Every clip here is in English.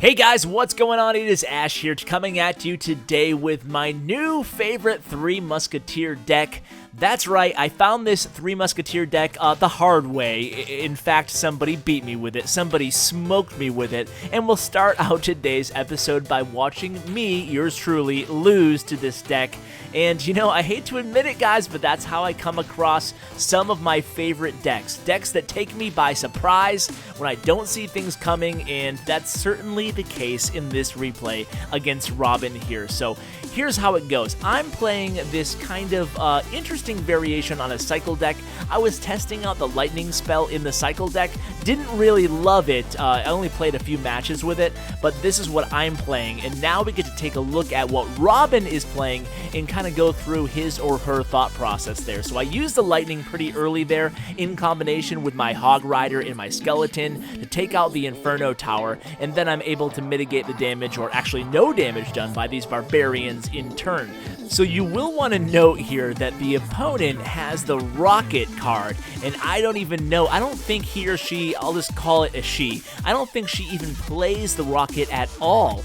Hey guys, what's going on? It is Ash here coming at you today with my new favorite Three Musketeer deck. That's right, I found this Three Musketeer deck the hard way. In fact, somebody beat me with it, somebody smoked me with it, and we'll start out today's episode by watching me, yours truly, lose to this deck. And you know, I hate to admit it guys, but that's how I come across some of my favorite decks. Decks that take me by surprise when I don't see things coming, and that's certainly the case in this replay against Robin here. So here's how it goes. I'm playing this kind of interesting variation on a cycle deck. I was testing out the lightning spell in the cycle deck, didn't really love it. I only played a few matches with it, but this is what I'm playing, and now we get to take a look at what Robin is playing and kind of go through his or her thought process there. So I used the lightning pretty early there in combination with my Hog Rider and my Skeleton to take out the Inferno Tower, and then I'm able to mitigate the damage, or actually no damage done by these Barbarians in turn. So you will want to note here that the opponent has the Rocket card, and I don't even know, I don't think he or she, I'll just call it a she, I don't think she even plays the Rocket at all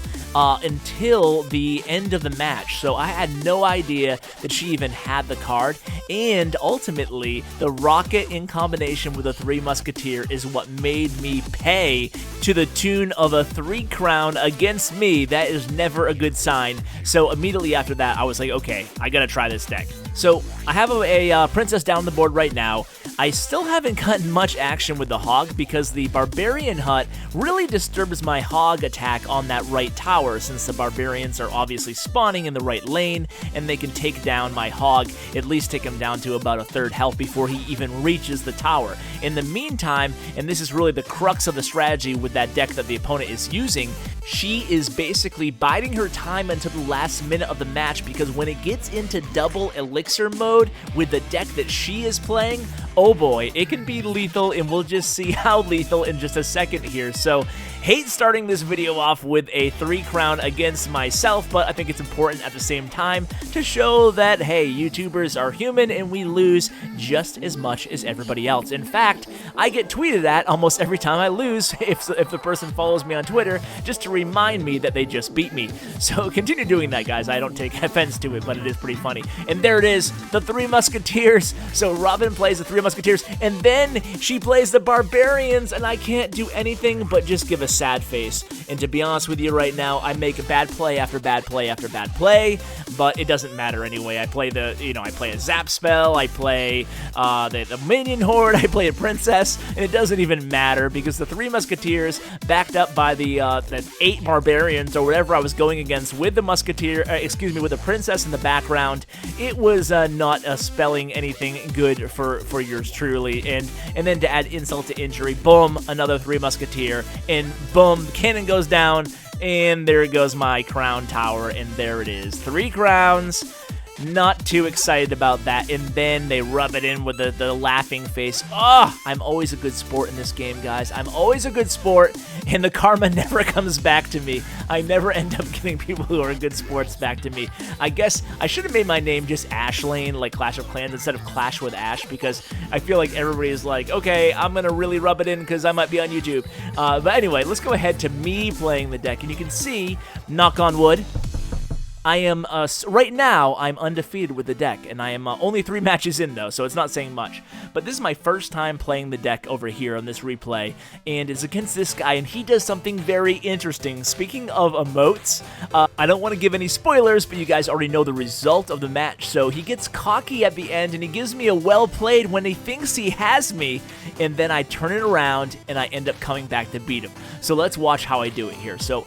until the end of the match. So I had no idea that she even had the card, and ultimately the Rocket in combination with the Three Musketeer is what made me pay to the tune of a 3 crown against me. That is never a good sign. So immediately after that, I was like, okay, I gotta try this deck. So I have a princess down the board right now. I still haven't gotten much action with the Hog because the Barbarian Hut really disturbs my Hog attack on that right tower, since the Barbarians are obviously spawning in the right lane and they can take down my Hog, at least take him down to about a third health before he even reaches the tower. In the meantime, and this is really the crux of the strategy with that deck that the opponent is using, she is basically biding her time until the last minute of the match, because when it gets into double elixir mode with the deck that she is playing, oh boy, it can be lethal, and we'll just see how lethal in just a second here. So, hate starting this video off with a 3 crown against myself, but I think it's important at the same time to show that, hey, YouTubers are human and we lose just as much as everybody else. In fact, I get tweeted at almost every time I lose if the person follows me on Twitter, just to remind me that they just beat me. So continue doing that, guys. I don't take offense to it, but it is pretty funny. And there it is, the Three Musketeers. So Robin plays the Three Musketeers, and then she plays the Barbarians, and I can't do anything but just give a sad face. And to be honest with you right now, I make a bad play after bad play after bad play, but it doesn't matter anyway. I play I play a Zap spell, I play the Minion Horde, I play a Princess, and it doesn't even matter because the Three Musketeers, backed up by the 8 Barbarians or whatever I was going against with the Musketeer, with the Princess in the background, it was not spelling anything good for yours truly. And then to add insult to injury, boom, another Three Musketeer, and boom, the cannon goes down, and there goes my crown tower, and there it is. 3 crowns. Not too excited about that, and then they rub it in with the laughing face. Oh, I'm always a good sport in this game, guys. I'm always a good sport, and the karma never comes back to me. I never end up getting people who are good sports back to me. I guess I should have made my name just Ashlane, like Clash of Clans, instead of Clash with Ash, because I feel like everybody is like, okay, I'm gonna really rub it in because I might be on YouTube. But anyway, let's go ahead to me playing the deck, and you can see, knock on wood, I am, right now, I'm undefeated with the deck, and I am only 3 matches in, though, so it's not saying much. But this is my first time playing the deck over here on this replay, and it's against this guy, and he does something very interesting. Speaking of emotes, I don't want to give any spoilers, but you guys already know the result of the match, so he gets cocky at the end, and he gives me a well played when he thinks he has me, and then I turn it around, and I end up coming back to beat him. So let's watch how I do it here. So,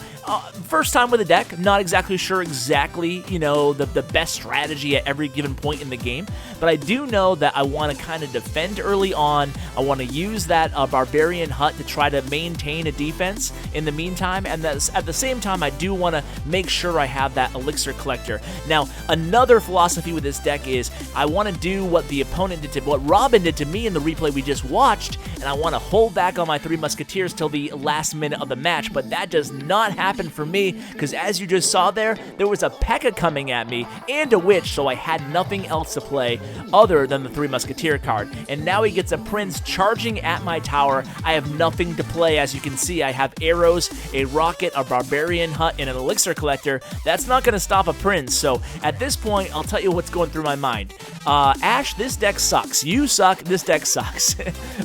first time with the deck, not exactly sure exactly, you know, the best strategy at every given point in the game, but I do know that I want to kind of defend early on. I want to use that Barbarian Hut to try to maintain a defense in the meantime, and that's, at the same time, I do want to make sure I have that Elixir Collector. Now, another philosophy with this deck is I want to do what the opponent did to, what Robin did to me in the replay we just watched, and I want to hold back on my Three Musketeers till the last minute of the match, but that does not happen for me, because as you just saw there was a P.E.K.K.A coming at me and a Witch, so I had nothing else to play other than the Three Musketeer card. And now he gets a Prince charging at my tower. I have nothing to play. As you can see, I have arrows, a rocket, a Barbarian Hut, and an Elixir Collector. That's not going to stop a Prince, so at this point, I'll tell you what's going through my mind. Ash, this deck sucks. You suck, this deck sucks.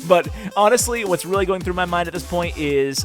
But honestly, what's really going through my mind at this point is,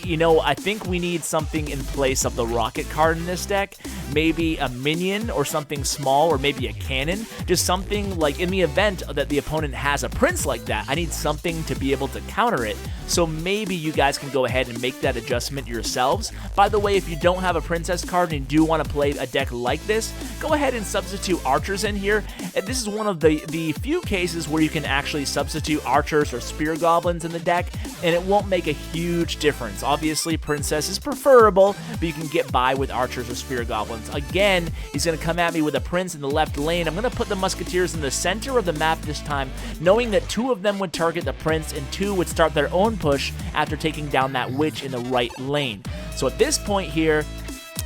you know, I think we need something in place of the rocket card in this deck. Maybe a minion or something small, or maybe a cannon. Just something like in the event that the opponent has a Prince like that, I need something to be able to counter it. So maybe you guys can go ahead and make that adjustment yourselves. By the way, if you don't have a Princess card and you do want to play a deck like this, go ahead and substitute archers in here. And this is one of the few cases where you can actually substitute archers or spear goblins in the deck, and it won't make a huge difference. Obviously, Princess is preferable, but you can get by with archers or spear goblins. Again, he's going to come at me with a Prince in the left lane. I'm going to put the Musketeers in the center of the map this time, knowing that 2 of them would target the Prince and 2 would start their own push after taking down that Witch in the right lane. So at this point here,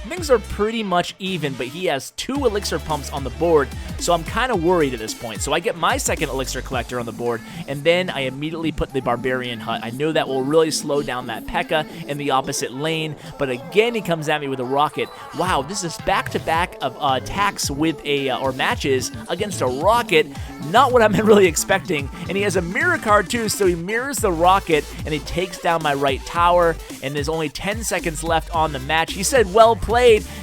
things are pretty much even, but he has 2 Elixir pumps on the board, so I'm kind of worried at this point. So I get my second Elixir Collector on the board, and then I immediately put the Barbarian Hut. I know that will really slow down that P.E.K.K.A in the opposite lane, but again, he comes at me with a rocket. Wow, this is back-to-back of attacks with or matches against a rocket. Not what I'm really expecting, and he has a mirror card too, so he mirrors the rocket, and he takes down my right tower, and there's only 10 seconds left on the match. He said, well played.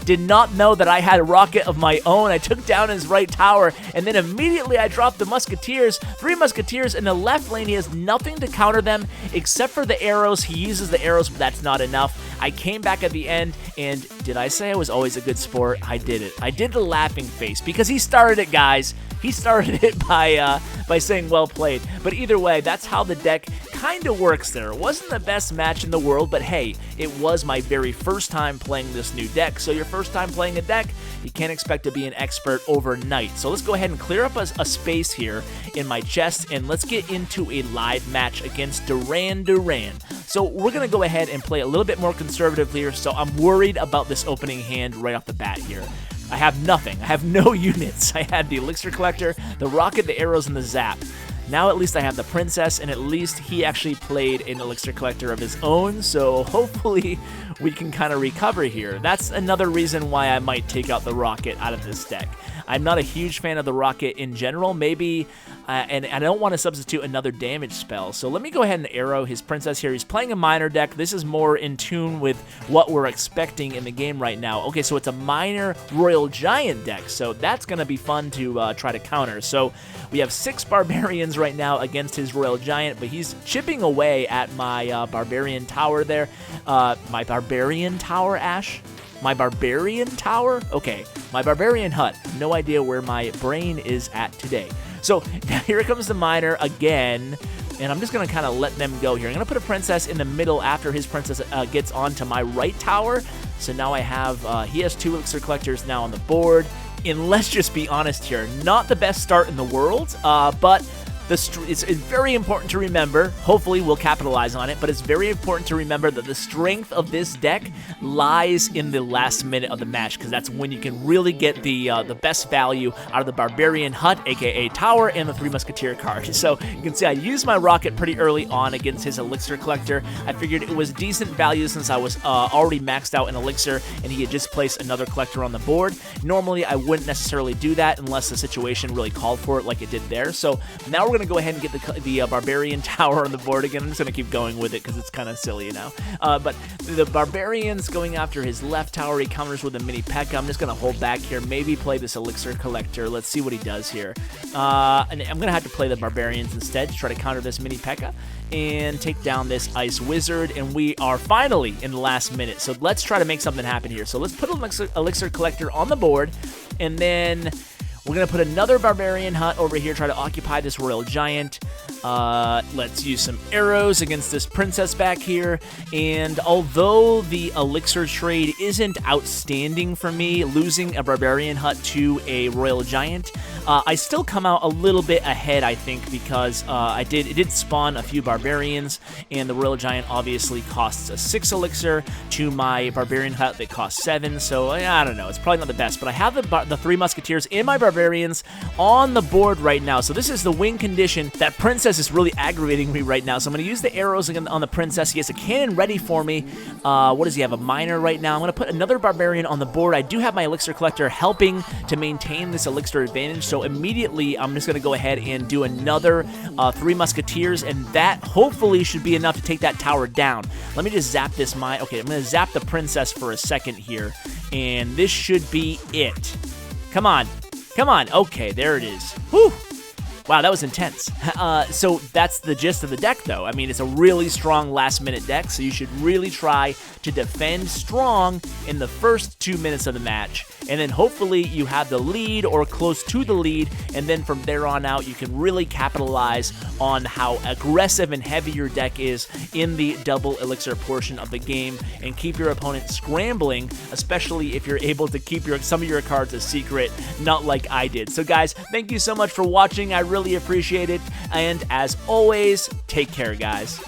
Did not know that I had a rocket of my own. I took down his right tower, and then immediately I dropped the Musketeers. 3 Musketeers in the left lane. He has nothing to counter them except for the arrows. He uses the arrows, but that's not enough. I came back at the end, and did I say I was always a good sport? I did it. I did the laughing face because he started it, guys. He started it by saying well played. But either way, that's how the deck kind of works there. It wasn't the best match in the world, but hey, it was my very first time playing this new deck. So your first time playing a deck, you can't expect to be an expert overnight. So let's go ahead and clear up a space here in my chest, and let's get into a live match against Duran Duran. So we're going to go ahead and play a little bit more conservative here, so I'm worried about this opening hand right off the bat here. I have nothing. I have no units. I had the Elixir Collector, the Rocket, the Arrows, and the Zap. Now at least I have the Princess, and at least he actually played an Elixir Collector of his own, so hopefully we can kind of recover here. That's another reason why I might take out the Rocket out of this deck. I'm not a huge fan of the Rocket in general, maybe, and I don't want to substitute another damage spell. So let me go ahead and arrow his Princess here. He's playing a minor deck. This is more in tune with what we're expecting in the game right now. Okay, so it's a minor Royal Giant deck, so that's going to be fun to try to counter. So we have 6 Barbarians right now against his Royal Giant, but he's chipping away at my Barbarian Tower there. My Barbarian Tower, Ash? My Barbarian Tower? Okay, my Barbarian Hut. No idea where my brain is at today. So here comes the Miner again, and I'm just going to kind of let them go here. I'm going to put a Princess in the middle after his Princess gets onto my right tower. So now I have, he has 2 Elixir Collectors now on the board. And let's just be honest here, not the best start in the world, but it's very important to remember, hopefully we'll capitalize on it, but it's very important to remember that the strength of this deck lies in the last minute of the match, because that's when you can really get the best value out of the Barbarian Hut, aka Tower, and the 3 Musketeer card. So you can see I used my Rocket pretty early on against his Elixir Collector. I figured it was decent value since I was already maxed out in Elixir, and he had just placed another Collector on the board. Normally I wouldn't necessarily do that unless the situation really called for it like it did there. So now we're going to go ahead and get the Barbarian Tower on the board again. I'm just going to keep going with it because it's kind of silly, you know. But the Barbarian's going after his left tower. He counters with a mini P.E.K.K.A. I'm just going to hold back here, maybe play this Elixir Collector. Let's see what he does here. And I'm going to have to play the Barbarians instead to try to counter this mini P.E.K.K.A. and take down this Ice Wizard. And we are finally in the last minute. So let's try to make something happen here. So let's put an Elixir Collector on the board, and then We're going to put another Barbarian Hut over here, try to occupy this Royal Giant. Let's use some arrows against this princess back here. And although the Elixir trade isn't outstanding for me, losing a Barbarian Hut to a Royal Giant, I still come out a little bit ahead, I think, because it did spawn a few Barbarians, and the Royal Giant obviously costs a 6 Elixir to my Barbarian Hut that costs 7, so I don't know, it's probably not the best, but I have the Three Musketeers and my Barbarians on the board right now, so this is the win condition. That princess is really aggravating me right now, so I'm going to use the arrows again on the princess. He has a cannon ready for me. What does he have? A miner right now. I'm going to put another Barbarian on the board. I do have my Elixir Collector helping to maintain this Elixir advantage, so immediately I'm just going to go ahead and do another Three Musketeers, and that hopefully should be enough to take that tower down. Let me just zap this mine. Okay, I'm going to zap the princess for a second here, and this should be it. Come on. Come on. Okay, there it is. Whew. Wow, that was intense. So that's the gist of the deck, though. I mean, it's a really strong last-minute deck, so you should really try to defend strong in the first 2 minutes of the match, and then hopefully you have the lead or close to the lead, and then from there on out, you can really capitalize on how aggressive and heavy your deck is in the double elixir portion of the game, and keep your opponent scrambling, especially if you're able to keep some of your cards a secret, not like I did. So guys, thank you so much for watching. I really appreciate it, and as always, take care, guys.